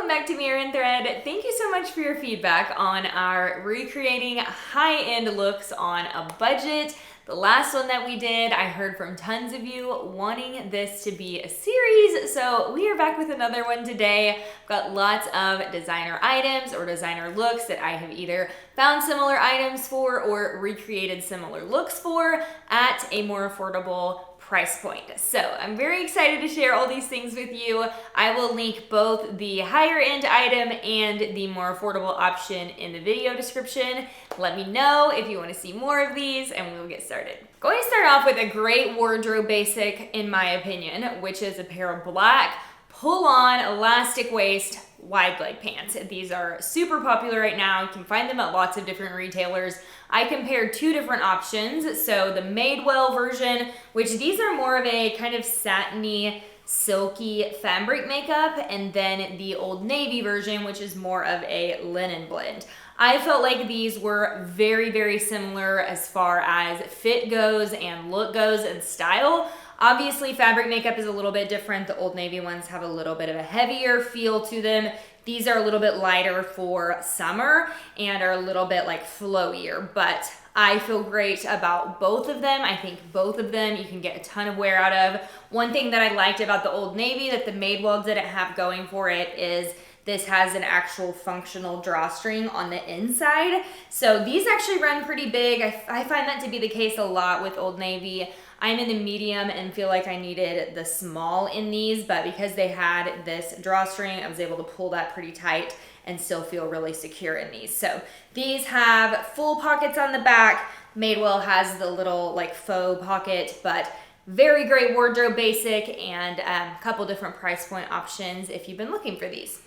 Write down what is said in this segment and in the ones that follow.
welcome back to Mirror and Thread. Thank you so much for your feedback on our recreating high-end looks on a budget. The last one that we did, I heard from tons of you wanting this to be a series, so we are back with another one today. I've got lots of designer items or designer looks that I have either found similar items for or recreated similar looks for at a more affordable price point. So I'm very excited to share all these things with you. I will link both the higher end item and the more affordable option in the video description. Let me know if you want to see more of these and we will get started. Going to start off with a great wardrobe basic in my opinion, which is a pair of black pull-on elastic waist wide leg pants. These are super popular right now. You can find them at lots of different retailers. I compared two different options. So the Madewell version, which these are more of a kind of satiny, silky fabric makeup, and then the Old Navy version, which is more of a linen blend. I felt like these were very, very similar as far as fit goes and look goes and style. Obviously, fabric makeup is a little bit different. The Old Navy ones have a little bit of a heavier feel to them. These are a little bit lighter for summer and are a little bit like flowier, but I feel great about both of them. I think both of them you can get a ton of wear out of. One thing that I liked about the Old Navy that the Madewell didn't have going for it is this has an actual functional drawstring on the inside. So these actually run pretty big. I find that to be the case a lot with Old Navy. I'm in the medium and feel like I needed the small in these, but because they had this drawstring, I was able to pull that pretty tight and still feel really secure in these. So these have full pockets on the back. Madewell has the little like faux pocket, but very great wardrobe basic and a couple different price point options if you've been looking for these.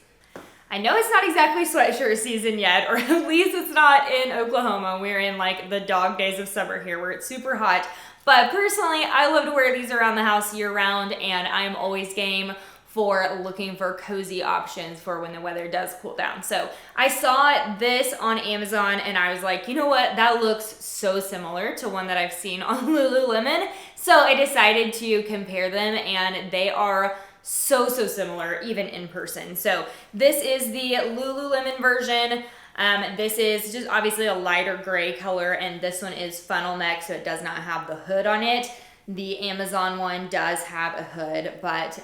I know it's not exactly sweatshirt season yet, or at least it's not in Oklahoma. We're in like the dog days of summer here where it's super hot. But personally, I love to wear these around the house year round, and I'm always game for looking for cozy options for when the weather does cool down. So I saw this on Amazon and I was like, you know what? That looks so similar to one that I've seen on Lululemon. So I decided to compare them and they are so similar even in person. So this is the Lululemon version. This is just obviously a lighter gray color and this one is funnel neck, so it does not have the hood on it. The Amazon one does have a hood, but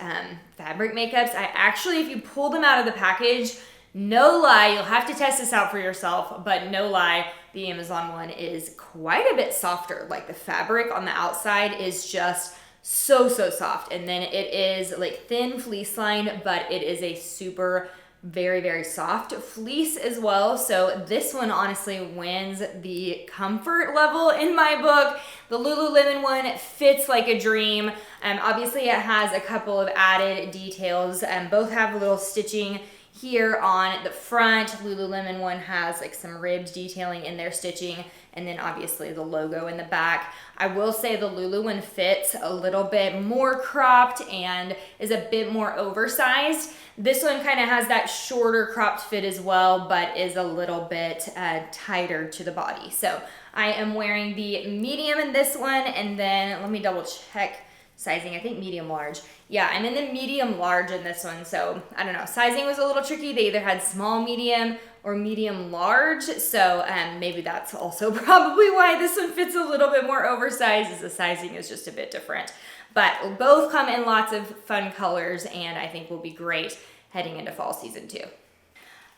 fabric makeups, I actually, if you pull them out of the package, no lie, you'll have to test this out for yourself, but no lie, the Amazon one is quite a bit softer. Like the fabric on the outside is just so soft, and then it is like thin fleece line, but it is a super very soft fleece as well. So this one honestly wins the comfort level in my book. The Lululemon one fits like a dream. Obviously it has a couple of added details. Both have little stitching here on the front. Lululemon one has like some ribbed detailing in their stitching, and then obviously the logo in the back. I will say the Lulu one fits a little bit more cropped and is a bit more oversized. This one kind of has that shorter cropped fit as well, but is a little bit tighter to the body. So I am wearing the medium in this one, and then let me double check sizing. I think medium large. Yeah, I'm in the medium large in this one, so I don't know. Sizing was a little tricky. They either had small medium or medium large, so maybe that's also probably why this one fits a little bit more oversized, as the sizing is just a bit different. But both come in lots of fun colors and I think will be great heading into fall season too.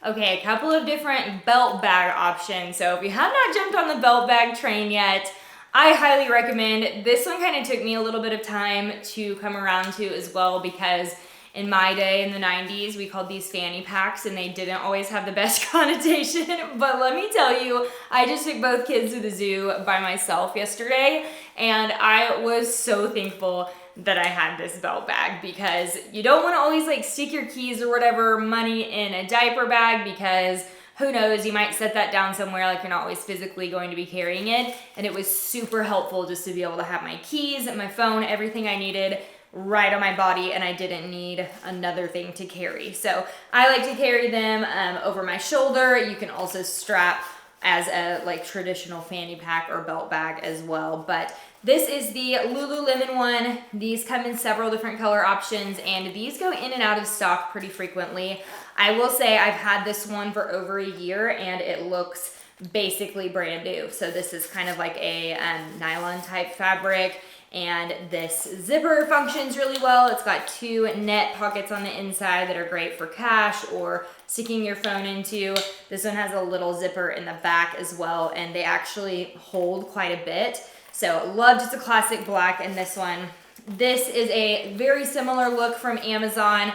Okay, a couple of different belt bag options. So if you have not jumped on the belt bag train yet, I highly recommend. This one kind of took me a little bit of time to come around to as well, because in my day in the 90s, we called these fanny packs and they didn't always have the best connotation. But let me tell you, I just took both kids to the zoo by myself yesterday and I was so thankful that I had this belt bag, because you don't want to always like stick your keys or whatever money in a diaper bag, because who knows, you might set that down somewhere, like you're not always physically going to be carrying it. And it was super helpful just to be able to have my keys and my phone, everything I needed right on my body, and I didn't need another thing to carry. So I like to carry them over my shoulder. You can also strap as a like traditional fanny pack or belt bag as well, but This is the Lululemon one. These come in several different color options, and these go in and out of stock pretty frequently. I will say I've had this one for over a year and it looks basically brand new. So this is kind of like a nylon type fabric, and this zipper functions really well. It's got 2 net pockets on the inside that are great for cash or sticking your phone into. This one has a little zipper in the back as well, and they actually hold quite a bit. So love just a classic black in this one. This is a very similar look from Amazon.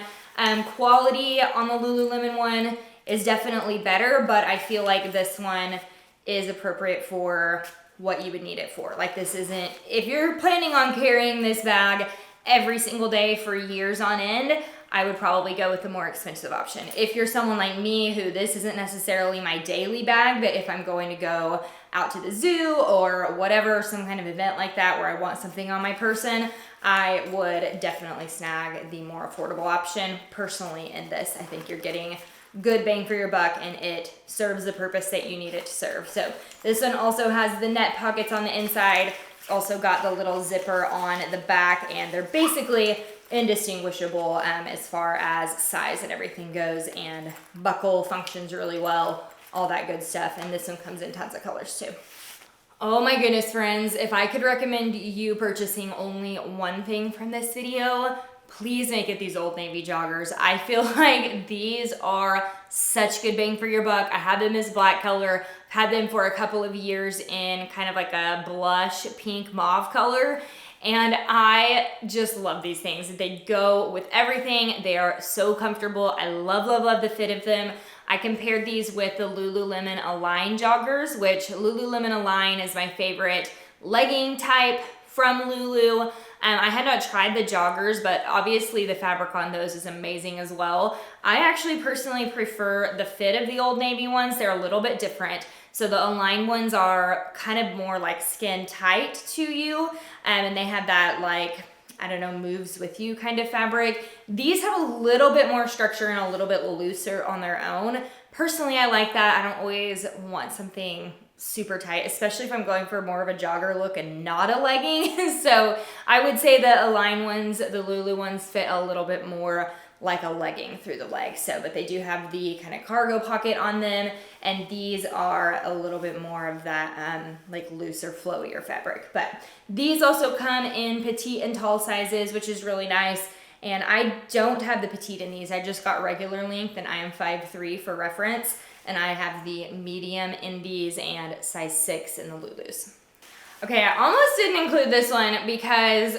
Quality on the Lululemon one is definitely better, but I feel like this one is appropriate for what you would need it for. Like, this isn't, if you're planning on carrying this bag every single day for years on end, I would probably go with the more expensive option. If you're someone like me who this isn't necessarily my daily bag, but if I'm going to go out to the zoo or whatever, some kind of event like that where I want something on my person, I would definitely snag the more affordable option. Personally, in this, I think you're getting good bang for your buck and it serves the purpose that you need it to serve. So this one also has the net pockets on the inside. It's also got the little zipper on the back, and they're basically indistinguishable as far as size and everything goes, and buckle functions really well, all that good stuff. And this one comes in tons of colors too. Oh my goodness, friends, if I could recommend you purchasing only one thing from this video, please make it these Old Navy joggers. I feel like these are such good bang for your buck. I have them as black color, had them for a couple of years in kind of like a blush pink mauve color, and I just love these things. They go with everything. They are so comfortable. I love, love, love the fit of them. I compared these with the Lululemon Align joggers, which Lululemon Align is my favorite legging type from Lulu. I had not tried the joggers, but obviously the fabric on those is amazing as well. I actually personally prefer the fit of the Old Navy ones. They're a little bit different. So the Align ones are kind of more like skin tight to you, and they have that, like, I don't know, moves with you kind of fabric. These have a little bit more structure and a little bit looser on their own. Personally, I like that. I don't always want something super tight, especially if I'm going for more of a jogger look and not a legging. So I would say the Align ones, the Lulu ones, fit a little bit more like a legging through the leg. So, but they do have the kind of cargo pocket on them, and these are a little bit more of that like looser, flowier fabric. But these also come in petite and tall sizes, which is really nice. And I don't have the petite in these. I just got regular length, and I am 5'3" for reference. And I have the medium in these and size 6 in the Lulus. Okay, I almost didn't include this one because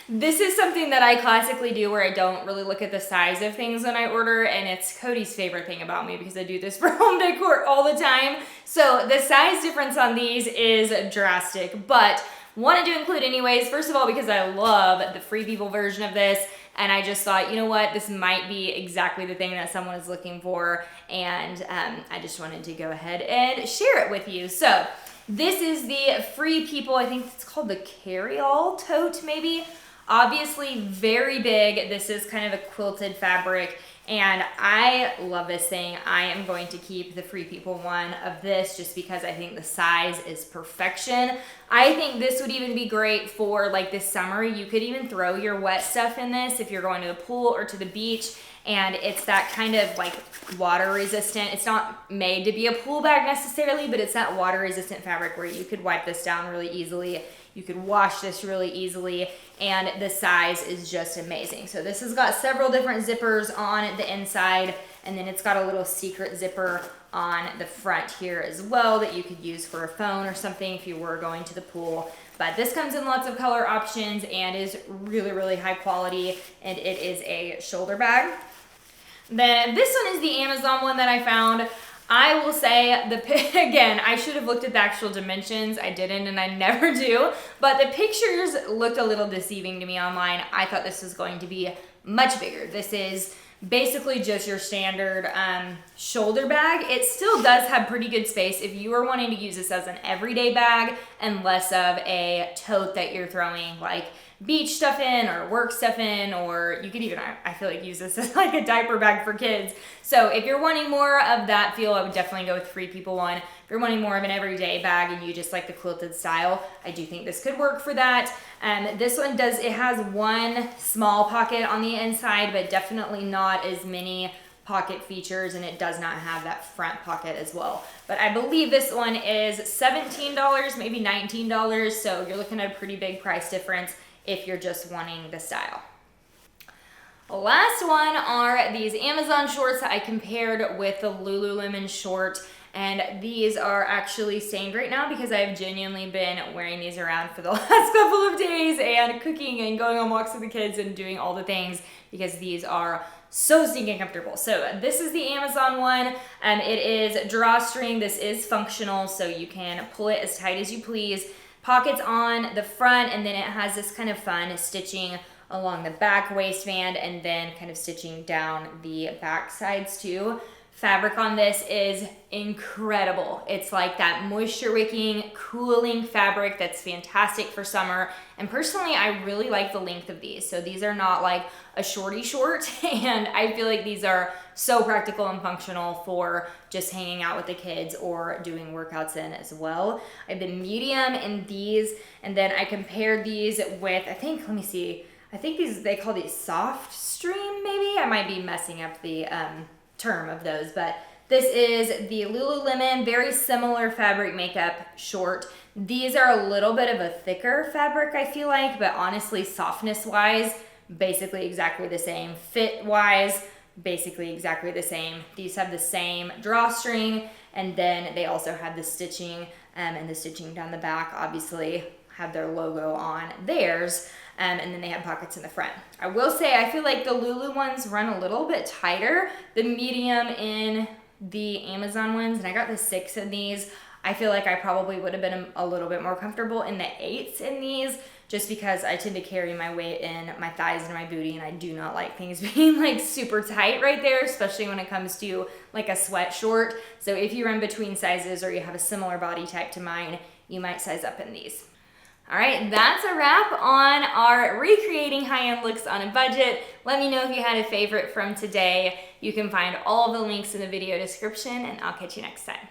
this is something that I classically do where I don't really look at the size of things when I order, and it's Cody's favorite thing about me because I do this for home decor all the time. So the size difference on these is drastic, but wanted to include anyways, first of all, because I love the Free People version of this, and I just thought, you know what, this might be exactly the thing that someone is looking for, and I just wanted to go ahead and share it with you. So this is the Free People, I think it's called the carry-all tote maybe. Obviously very big. This is kind of a quilted fabric, and I love this thing. I am going to keep the Free People one of this just because I think the size is perfection. I think this would even be great for like this summer. You could even throw your wet stuff in this if you're going to the pool or to the beach, and it's that kind of like water resistant. It's not made to be a pool bag necessarily, but it's that water resistant fabric where you could wipe this down really easily. You could wash this really easily, and the size is just amazing. So this has got several different zippers on the inside, and then it's got a little secret zipper on the front here as well that you could use for a phone or something if you were going to the pool. But this comes in lots of color options and is really, really high quality, and it is a shoulder bag. Then this one is the Amazon one that I found. I will say, again, I should have looked at the actual dimensions. I didn't, and I never do. But the pictures looked a little deceiving to me online. I thought this was going to be much bigger. This is basically just your standard shoulder bag. It still does have pretty good space if you are wanting to use this as an everyday bag and less of a tote that you're throwing like beach stuff in or work stuff in, or you could even, I feel like, use this as like a diaper bag for kids. So if you're wanting more of that feel, I would definitely go with Free People one. If you're wanting more of an everyday bag and you just like the quilted style, I do think this could work for that. This one it has one small pocket on the inside, but definitely not as many pocket features, and it does not have that front pocket as well. But I believe this one is $17, maybe $19, so you're looking at a pretty big price difference if you're just wanting the style. The last one are these Amazon shorts that I compared with the Lululemon short, and these are actually stained right now because I've genuinely been wearing these around for the last couple of days and cooking and going on walks with the kids and doing all the things because these are so stinking comfortable. So this is the Amazon one. It is drawstring. This is functional, so you can pull it as tight as you please. Pockets on the front, and then it has this kind of fun stitching along the back waistband and then kind of stitching down the back sides too. Fabric on this is incredible. It's like that moisture wicking, cooling fabric that's fantastic for summer. And personally, I really like the length of these. So these are not like a shorty short, and I feel like these are so practical and functional for just hanging out with the kids or doing workouts in as well. I've been medium in these, and then I compared these with, I think these, they call these soft stream maybe? I might be messing up the term of those, but this is the Lululemon, very similar fabric makeup short. These are a little bit of a thicker fabric, I feel like, but honestly, softness wise, basically exactly the same. Fit wise, basically exactly the same. These have the same drawstring, and then they also have the stitching, and the stitching down the back obviously have their logo on theirs. And then they have pockets in the front. I will say, I feel like the Lulu ones run a little bit tighter, the medium in the Amazon ones, and I got the 6 in these. I feel like I probably would have been a little bit more comfortable in the 8s in these, just because I tend to carry my weight in my thighs and my booty, and I do not like things being like super tight right there, especially when it comes to like a sweat short. So if you run between sizes or you have a similar body type to mine, you might size up in these. All right, that's a wrap on our recreating high-end looks on a budget. Let me know if you had a favorite from today. You can find all the links in the video description, and I'll catch you next time.